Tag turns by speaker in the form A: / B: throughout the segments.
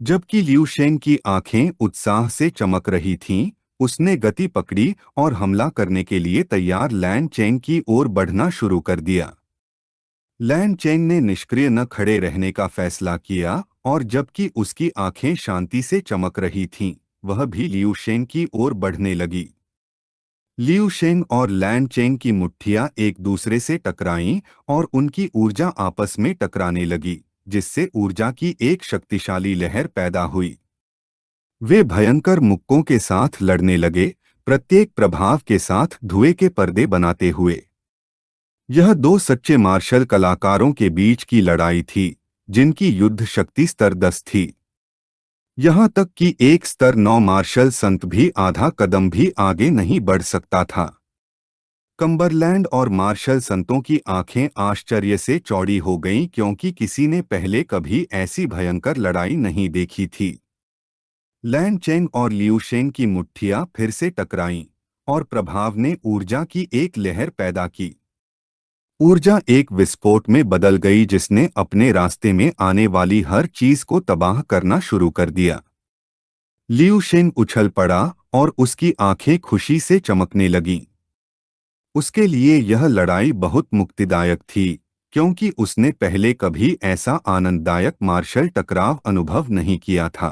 A: जबकि लिू शेंग की आंखें उत्साह से चमक रही थीं, उसने गति पकड़ी और हमला करने के लिए तैयार लैन चेंग की ओर बढ़ना शुरू कर दिया। लैन चेंग ने निष्क्रिय न खड़े रहने का फैसला किया और जबकि उसकी आंखें शांति से चमक रही थीं, वह भी लिू शेंग की ओर बढ़ने लगी। लिू शेंग और लैन चेंग की मुट्ठियां एक दूसरे से टकराईं और उनकी ऊर्जा आपस में टकराने लगी, जिससे ऊर्जा की एक शक्तिशाली लहर पैदा हुई। वे भयंकर मुक्कों के साथ लड़ने लगे, प्रत्येक प्रभाव के साथ धुएं के पर्दे बनाते हुए। यह दो सच्चे मार्शल कलाकारों के बीच की लड़ाई थी, जिनकी युद्ध शक्ति स्तर 10 थी। यहाँ तक कि एक स्तर 9 मार्शल संत भी आधा कदम भी आगे नहीं बढ़ सकता था। कम्बरलैंड और मार्शल संतों की आंखें आश्चर्य से चौड़ी हो गईं, क्योंकि किसी ने पहले कभी ऐसी भयंकर लड़ाई नहीं देखी थी। लैन चेंग और लिू शेंग की मुट्ठियां फिर से टकराईं और प्रभाव ने ऊर्जा की एक लहर पैदा की। ऊर्जा एक विस्फोट में बदल गई, जिसने अपने रास्ते में आने वाली हर चीज को तबाह करना शुरू कर दिया। लिू शेंग उछल पड़ा और उसकी आंखें खुशी से चमकने लगीं। उसके लिए यह लड़ाई बहुत मुक्तिदायक थी, क्योंकि उसने पहले कभी ऐसा आनंददायक मार्शल टकराव अनुभव नहीं किया था।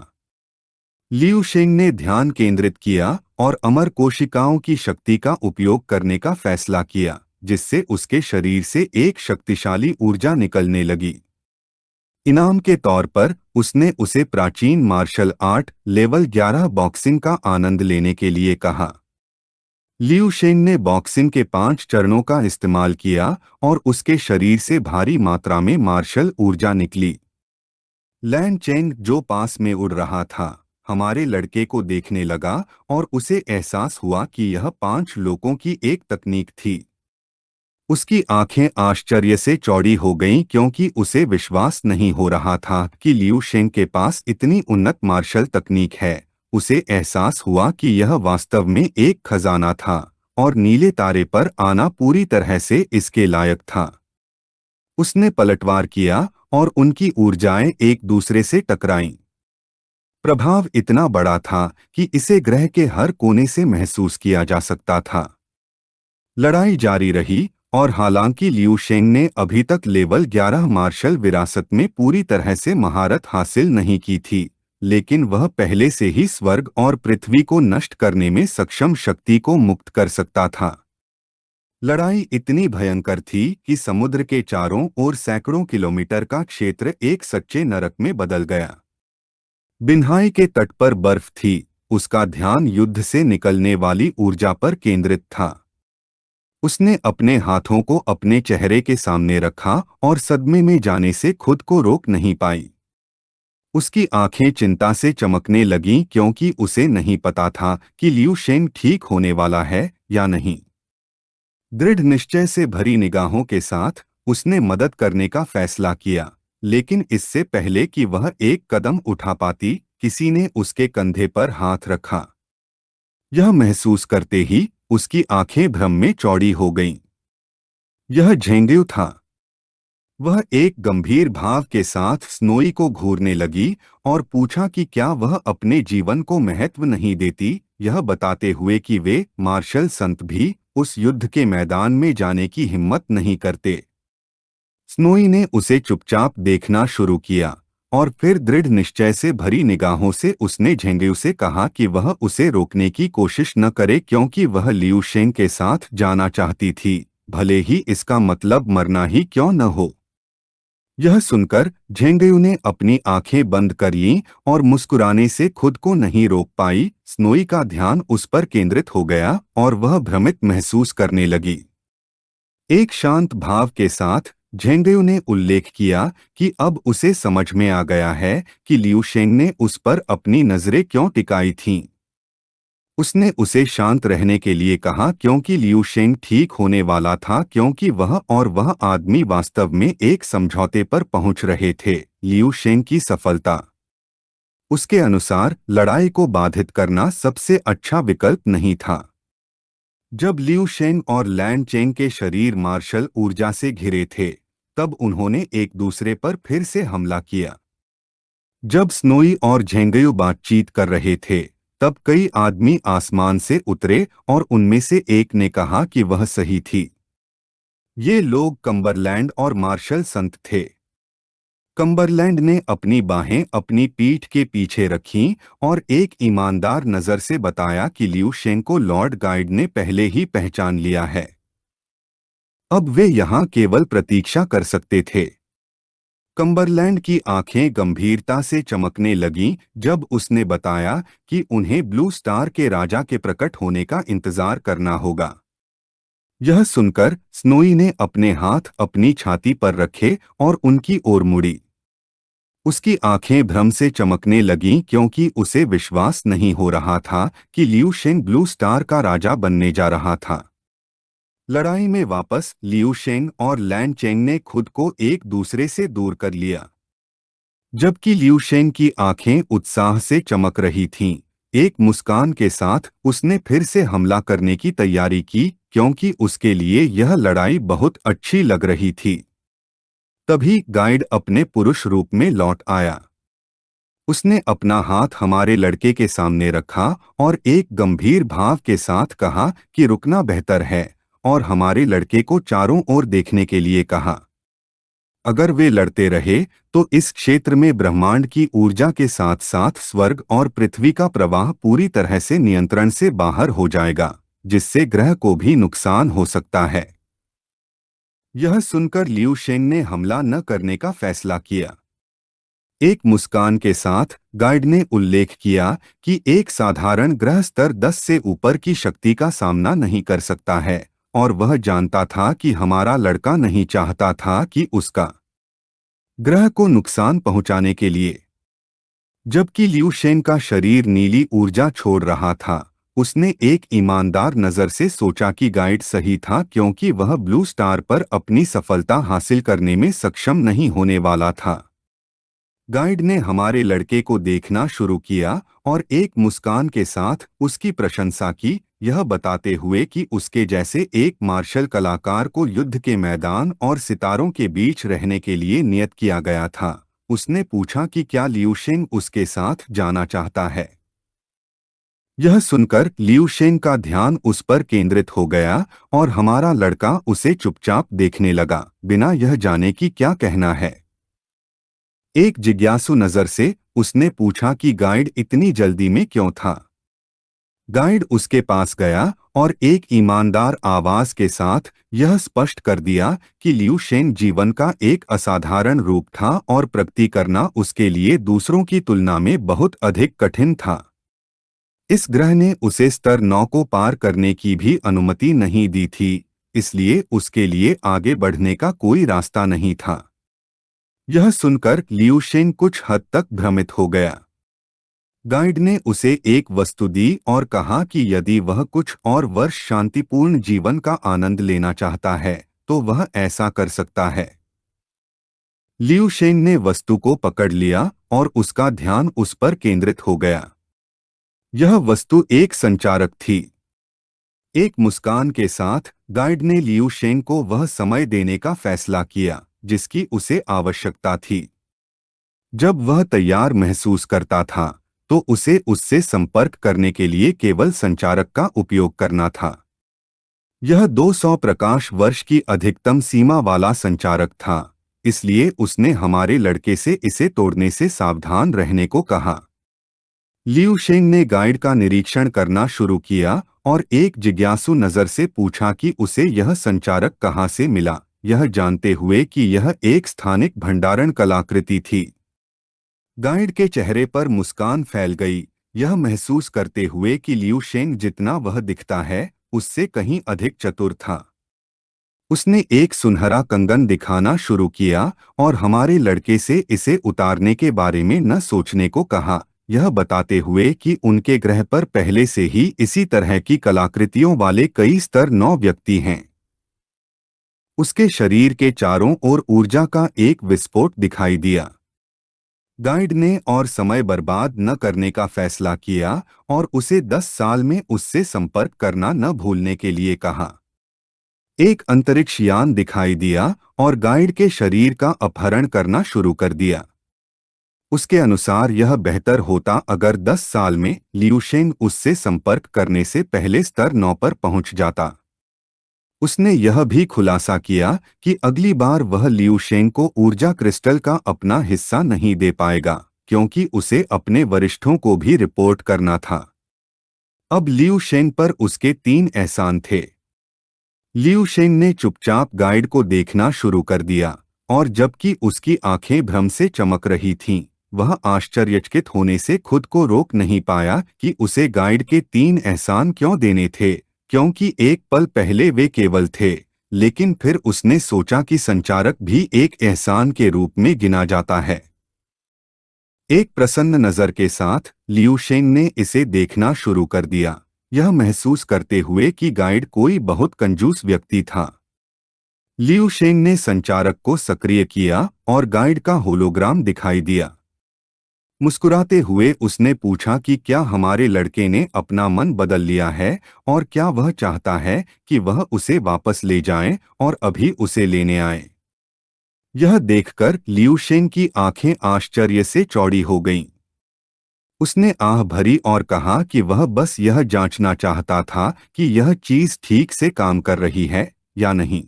A: लिू शेंग ने ध्यान केंद्रित किया और अमर कोशिकाओं की शक्ति का उपयोग करने का फैसला किया, जिससे उसके शरीर से एक शक्तिशाली ऊर्जा निकलने लगी। इनाम के तौर पर उसने उसे प्राचीन मार्शल आर्ट लेवल 11 बॉक्सिंग का आनंद लेने के लिए कहा। लिू शेंग ने बॉक्सिंग के 5 चरणों का इस्तेमाल किया और उसके शरीर से भारी मात्रा में मार्शल ऊर्जा निकली। लैन चेंग, जो पास में उड़ रहा था, हमारे लड़के को देखने लगा और उसे एहसास हुआ कि यह 5 लोगों की एक तकनीक थी। उसकी आंखें आश्चर्य से चौड़ी हो गईं, क्योंकि उसे विश्वास नहीं हो रहा था कि लिू शेंग के पास इतनी उन्नत मार्शल तकनीक है। उसे एहसास हुआ कि यह वास्तव में एक खजाना था और नीले तारे पर आना पूरी तरह से इसके लायक था। उसने पलटवार किया और उनकी ऊर्जाएं एक दूसरे से टकराईं। प्रभाव इतना बड़ा था कि इसे ग्रह के हर कोने से महसूस किया जा सकता था। लड़ाई जारी रही और हालांकि लिू शेंग ने अभी तक लेवल 11 मार्शल विरासत में पूरी तरह से महारत हासिल नहीं की थी, लेकिन वह पहले से ही स्वर्ग और पृथ्वी को नष्ट करने में सक्षम शक्ति को मुक्त कर सकता था। लड़ाई इतनी भयंकर थी कि समुद्र के चारों ओर सैकड़ों किलोमीटर का क्षेत्र एक सच्चे नरक में बदल गया। बिन्हाई के तट पर बर्फ थी, उसका ध्यान युद्ध से निकलने वाली ऊर्जा पर केंद्रित था। उसने अपने हाथों को अपने चेहरे के सामने रखा और सदमे में जाने से खुद को रोक नहीं पाई। उसकी आंखें चिंता से चमकने लगीं, क्योंकि उसे नहीं पता था कि लिू शेंग ठीक होने वाला है या नहीं। दृढ़ निश्चय से भरी निगाहों के साथ उसने मदद करने का फैसला किया, लेकिन इससे पहले कि वह एक कदम उठा पाती, किसी ने उसके कंधे पर हाथ रखा। यह महसूस करते ही उसकी आंखें भ्रम में चौड़ी हो गईं। यह झेंगयू था। वह एक गंभीर भाव के साथ स्नोई को घूरने लगी और पूछा कि क्या वह अपने जीवन को महत्व नहीं देती, यह बताते हुए कि वे मार्शल संत भी उस युद्ध के मैदान में जाने की हिम्मत नहीं करते। स्नोई ने उसे चुपचाप देखना शुरू किया और फिर दृढ़ निश्चय से भरी निगाहों से उसने झेंगयू से कहा कि वह उसे रोकने की कोशिश न करे, क्योंकि वह लिू शेंग के साथ जाना चाहती थी, भले ही इसका मतलब मरना ही क्यों न हो। यह सुनकर झेंगयू ने अपनी आंखें बंद कर लीं और मुस्कुराने से खुद को नहीं रोक पाई। स्नोई का ध्यान उस पर केंद्रित हो गया और वह भ्रमित महसूस करने लगी। एक शांत भाव के साथ झेंगयू ने उल्लेख किया कि अब उसे समझ में आ गया है कि लिू शेंग ने उस पर अपनी नजरें क्यों टिकाई थीं। उसने उसे शांत रहने के लिए कहा, क्योंकि लिू शेंग ठीक होने वाला था, क्योंकि वह आदमी वास्तव में एक समझौते पर पहुंच रहे थे। लिू शेंग की सफलता उसके अनुसार लड़ाई को बाधित करना सबसे अच्छा विकल्प नहीं था। जब लिू शेंग और लैन चेंग के शरीर मार्शल ऊर्जा से घिरे थे, तब उन्होंने एक दूसरे पर फिर से हमला किया। जब स्नोई और झेंगयू बातचीत कर रहे थे, तब कई आदमी आसमान से उतरे और उनमें से एक ने कहा कि वह सही थी। ये लोग कम्बरलैंड और मार्शल संत थे। कम्बरलैंड ने अपनी बाहें अपनी पीठ के पीछे रखीं और एक ईमानदार नज़र से बताया कि लियू शेंग को लॉर्ड गाइड ने पहले ही पहचान लिया है। अब वे यहाँ केवल प्रतीक्षा कर सकते थे। कम्बरलैंड की आंखें गंभीरता से चमकने लगीं जब उसने बताया कि उन्हें ब्लू स्टार के राजा के प्रकट होने का इंतजार करना होगा। यह सुनकर स्नोई ने अपने हाथ अपनी छाती पर रखे और उनकी ओर मुड़ी। उसकी आंखें भ्रम से चमकने लगीं क्योंकि उसे विश्वास नहीं हो रहा था कि लियू शेंग ब्लू स्टार का राजा बनने जा रहा था। लड़ाई में वापस लियू शेंग और लैन चेंग ने खुद को एक दूसरे से दूर कर लिया। जबकि लियू शेंग की आंखें उत्साह से चमक रही थीं, एक मुस्कान के साथ उसने फिर से हमला करने की तैयारी की क्योंकि उसके लिए यह लड़ाई बहुत अच्छी लग रही थी। तभी गाइड अपने पुरुष रूप में लौट आया। उसने अपना हाथ हमारे लड़के के सामने रखा और एक गंभीर भाव के साथ कहा कि रुकना बेहतर है, और हमारे लड़के को चारों ओर देखने के लिए कहा। अगर वे लड़ते रहे तो इस क्षेत्र में ब्रह्मांड की ऊर्जा के साथ साथ स्वर्ग और पृथ्वी का प्रवाह पूरी तरह से नियंत्रण से बाहर हो जाएगा, जिससे ग्रह को भी नुकसान हो सकता है। यह सुनकर लियू शेंग ने हमला न करने का फैसला किया। एक मुस्कान के साथ गाइड ने उल्लेख किया कि एक साधारण ग्रह स्तर 10 से ऊपर की शक्ति का सामना नहीं कर सकता है, और वह जानता था कि हमारा लड़का नहीं चाहता था कि उसका ग्रह को नुकसान पहुंचाने के लिए। जबकि लियू शेंग का शरीर नीली ऊर्जा छोड़ रहा था, उसने एक ईमानदार नज़र से सोचा कि गाइड सही था क्योंकि वह ब्लू स्टार पर अपनी सफलता हासिल करने में सक्षम नहीं होने वाला था। गाइड ने हमारे लड़के को देखना शुरू किया और एक मुस्कान के साथ उसकी प्रशंसा की, यह बताते हुए कि उसके जैसे एक मार्शल कलाकार को युद्ध के मैदान और सितारों के बीच रहने के लिए नियत किया गया था। उसने पूछा कि क्या लियू शेंग उसके साथ जाना चाहता है। यह सुनकर लियू शेंग का ध्यान उस पर केंद्रित हो गया और हमारा लड़का उसे चुपचाप देखने लगा, बिना यह जाने कि क्या कहना है। एक जिज्ञासु नज़र से उसने पूछा कि गाइड इतनी जल्दी में क्यों था। गाइड उसके पास गया और एक ईमानदार आवाज के साथ यह स्पष्ट कर दिया कि लियू शेंग जीवन का एक असाधारण रूप था और प्रगति करना उसके लिए दूसरों की तुलना में बहुत अधिक कठिन था। इस ग्रह ने उसे स्तर 9 को पार करने की भी अनुमति नहीं दी थी, इसलिए उसके लिए आगे बढ़ने का कोई रास्ता नहीं था। यह सुनकर लियू शेंग कुछ हद तक भ्रमित हो गया। गाइड ने उसे एक वस्तु दी और कहा कि यदि वह कुछ और वर्ष शांतिपूर्ण जीवन का आनंद लेना चाहता है, तो वह ऐसा कर सकता है। लियू शेंग ने वस्तु को पकड़ लिया और उसका ध्यान उस पर केंद्रित हो गया। यह वस्तु एक संचारक थी। एक मुस्कान के साथ गाइड ने लियू शेंग को वह समय देने का फैसला किया जिसकी उसे आवश्यकता थी। जब वह तैयार महसूस करता था, तो उसे उससे संपर्क करने के लिए केवल संचारक का उपयोग करना था। यह 200 प्रकाश वर्ष की अधिकतम सीमा वाला संचारक था, इसलिए उसने हमारे लड़के से इसे तोड़ने से सावधान रहने को कहा। लियू शेंग ने गाइड का निरीक्षण करना शुरू किया और एक जिज्ञासु नज़र से पूछा कि उसे यह संचारक कहाँ से मिला, यह जानते हुए कि यह एक स्थानिक भंडारण कलाकृति थी। गाइड के चेहरे पर मुस्कान फैल गई, यह महसूस करते हुए कि लियू शेंग जितना वह दिखता है, उससे कहीं अधिक चतुर था। उसने एक सुनहरा कंगन दिखाना शुरू किया और हमारे लड़के से इसे उतारने के बारे में न सोचने को कहा, यह बताते हुए कि उनके ग्रह पर पहले से ही इसी तरह की कलाकृतियों वाले कई स्तर 9 व्यक्ति हैं। उसके शरीर के चारों ओर ऊर्जा का एक विस्फोट दिखाई दिया। गाइड ने और समय बर्बाद न करने का फैसला किया और उसे 10 साल में उससे संपर्क करना न भूलने के लिए कहा। एक अंतरिक्ष यान दिखाई दिया और गाइड के शरीर का अपहरण करना शुरू कर दिया। उसके अनुसार यह बेहतर होता अगर 10 साल में लियू शेंग उससे संपर्क करने से पहले स्तर 9 पर पहुंच जाता। उसने यह भी खुलासा किया कि अगली बार वह लियू शेंग को ऊर्जा क्रिस्टल का अपना हिस्सा नहीं दे पाएगा, क्योंकि उसे अपने वरिष्ठों को भी रिपोर्ट करना था। अब लियू शेंग पर उसके 3 एहसान थे। लियू शेंग ने चुपचाप गाइड को देखना शुरू कर दिया, और जबकि उसकी आंखें भ्रम से चमक रही थीं, वह आश्चर्यचकित होने से खुद को रोक नहीं पाया कि उसे गाइड के 3 एहसान क्यों देने थे, क्योंकि एक पल पहले वे केवल थे, लेकिन फिर उसने सोचा कि संचारक भी एक एहसान के रूप में गिना जाता है। एक प्रसन्न नजर के साथ लियू शेंग ने इसे देखना शुरू कर दिया, यह महसूस करते हुए कि गाइड कोई बहुत कंजूस व्यक्ति था। लियू शेंग ने संचारक को सक्रिय किया और गाइड का होलोग्राम दिखाई दिया। मुस्कुराते हुए उसने पूछा कि क्या हमारे लड़के ने अपना मन बदल लिया है और क्या वह चाहता है कि वह उसे वापस ले जाएं और अभी उसे लेने आए। यह देखकर लियू शेंग की आंखें आश्चर्य से चौड़ी हो गईं। उसने आह भरी और कहा कि वह बस यह जांचना चाहता था कि यह चीज ठीक से काम कर रही है या नहीं।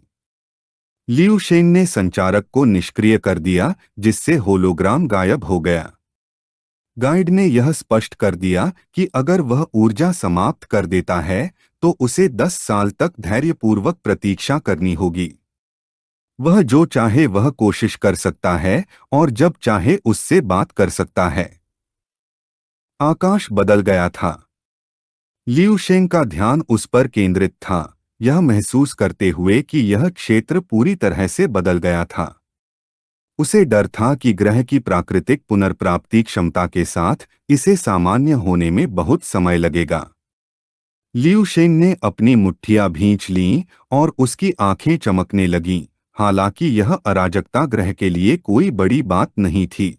A: लियू शेंग ने संचारक को निष्क्रिय कर दिया, जिससे होलोग्राम गायब हो गया। गाइड ने यह स्पष्ट कर दिया कि अगर वह ऊर्जा समाप्त कर देता है तो उसे 10 साल तक धैर्यपूर्वक प्रतीक्षा करनी होगी। वह जो चाहे वह कोशिश कर सकता है और जब चाहे उससे बात कर सकता है। आकाश बदल गया था। लियू शेंग का ध्यान उस पर केंद्रित था, यह महसूस करते हुए कि यह क्षेत्र पूरी तरह से बदल गया था। उसे डर था कि ग्रह की प्राकृतिक पुनर्प्राप्ति क्षमता के साथ इसे सामान्य होने में बहुत समय लगेगा। लियू शेंग ने अपनी मुट्ठियां भींच लीं और उसकी आंखें चमकने लगीं, हालांकि यह अराजकता ग्रह के लिए कोई बड़ी बात नहीं थी।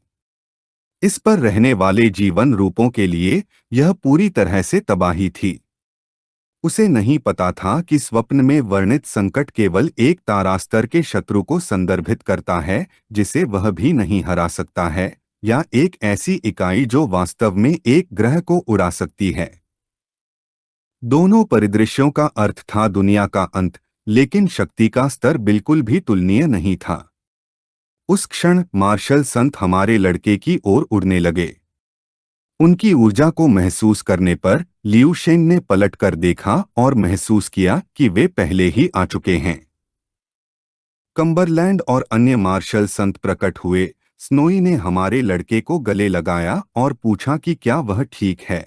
A: इस पर रहने वाले जीवन रूपों के लिए यह पूरी तरह से तबाही थी। उसे नहीं पता था कि स्वप्न में वर्णित संकट केवल एक तारास्तर के शत्रु को संदर्भित करता है जिसे वह भी नहीं हरा सकता है, या एक ऐसी इकाई जो वास्तव में एक ग्रह को उड़ा सकती है। दोनों परिदृश्यों का अर्थ था दुनिया का अंत, लेकिन शक्ति का स्तर बिल्कुल भी तुलनीय नहीं था। उस क्षण मार्शल संत हमारे लड़के की ओर उड़ने लगे। उनकी ऊर्जा को महसूस करने पर लियू शेंग ने पलटकर देखा और महसूस किया कि वे पहले ही आ चुके हैं। कम्बरलैंड और अन्य मार्शल संत प्रकट हुए। स्नोई ने हमारे लड़के को गले लगाया और पूछा कि क्या वह ठीक है।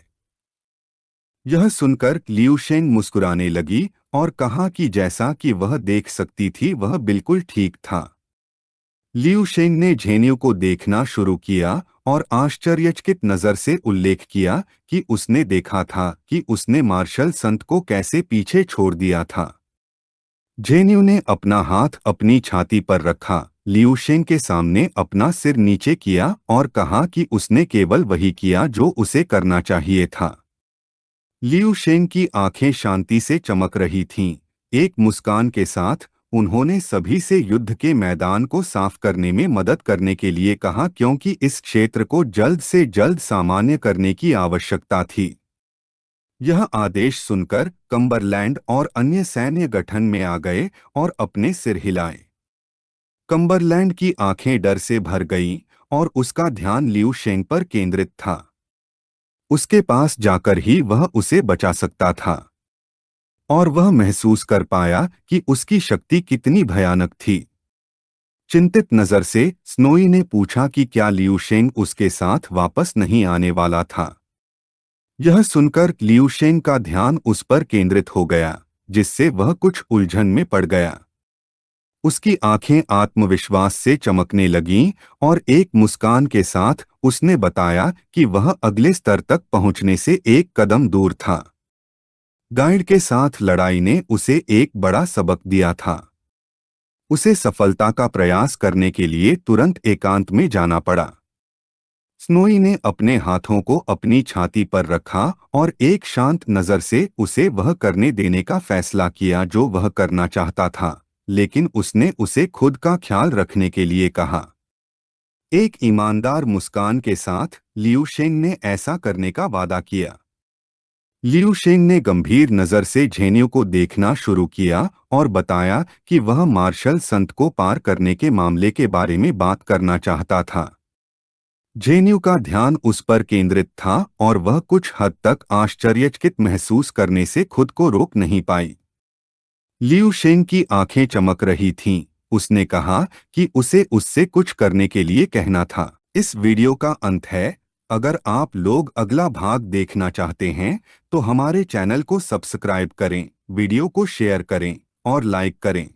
A: यह सुनकर लियू शेंग मुस्कुराने लगी और कहा कि जैसा कि वह देख सकती थी वह बिल्कुल ठीक था। लियू शेंग ने झेन्यू को देखना शुरू किया और आश्चर्यचकित नजर से उल्लेख किया कि उसने देखा था कि उसने मार्शल संत को कैसे पीछे छोड़ दिया था। झेन्यू ने अपना हाथ अपनी छाती पर रखा, लियू शेंग के सामने अपना सिर नीचे किया और कहा कि उसने केवल वही किया जो उसे करना चाहिए था। लियू शेंग की आंखें शांति से चमक रही थीं। एक मुस्कान के साथ उन्होंने सभी से युद्ध के मैदान को साफ करने में मदद करने के लिए कहा, क्योंकि इस क्षेत्र को जल्द से जल्द सामान्य करने की आवश्यकता थी। यह आदेश सुनकर कम्बरलैंड और अन्य सैन्य गठन में आ गए और अपने सिर हिलाए। कम्बरलैंड की आंखें डर से भर गईं और उसका ध्यान लियू शेंग पर केंद्रित था। उसके पास जाकर ही वह उसे बचा सकता था, और वह महसूस कर पाया कि उसकी शक्ति कितनी भयानक थी। चिंतित नजर से स्नोई ने पूछा कि क्या लियू शेंग उसके साथ वापस नहीं आने वाला था। यह सुनकर लियू शेंग का ध्यान उस पर केंद्रित हो गया, जिससे वह कुछ उलझन में पड़ गया। उसकी आंखें आत्मविश्वास से चमकने लगीं और एक मुस्कान के साथ उसने बताया कि वह अगले स्तर तक पहुंचने से एक कदम दूर था। गाइड के साथ लड़ाई ने उसे एक बड़ा सबक दिया था। उसे सफलता का प्रयास करने के लिए तुरंत एकांत में जाना पड़ा। स्नोई ने अपने हाथों को अपनी छाती पर रखा और एक शांत नजर से उसे वह करने देने का फैसला किया जो वह करना चाहता था, लेकिन उसने उसे खुद का ख्याल रखने के लिए कहा। एक ईमानदार मुस्कान के साथ लियू शेंग ने ऐसा करने का वादा किया। लियू शेंग ने गंभीर नजर से झेन्यू को देखना शुरू किया और बताया कि वह मार्शल संत को पार करने के मामले के बारे में बात करना चाहता था। झेन्यू का ध्यान उस पर केंद्रित था और वह कुछ हद तक आश्चर्यचकित महसूस करने से खुद को रोक नहीं पाई। लियू शेंग की आंखें चमक रही थीं। उसने कहा कि उसे उससे कुछ करने के लिए कहना था। इस वीडियो का अंत है। अगर आप लोग अगला भाग देखना चाहते हैं तो हमारे चैनल को सब्सक्राइब करें, वीडियो को शेयर करें और लाइक करें।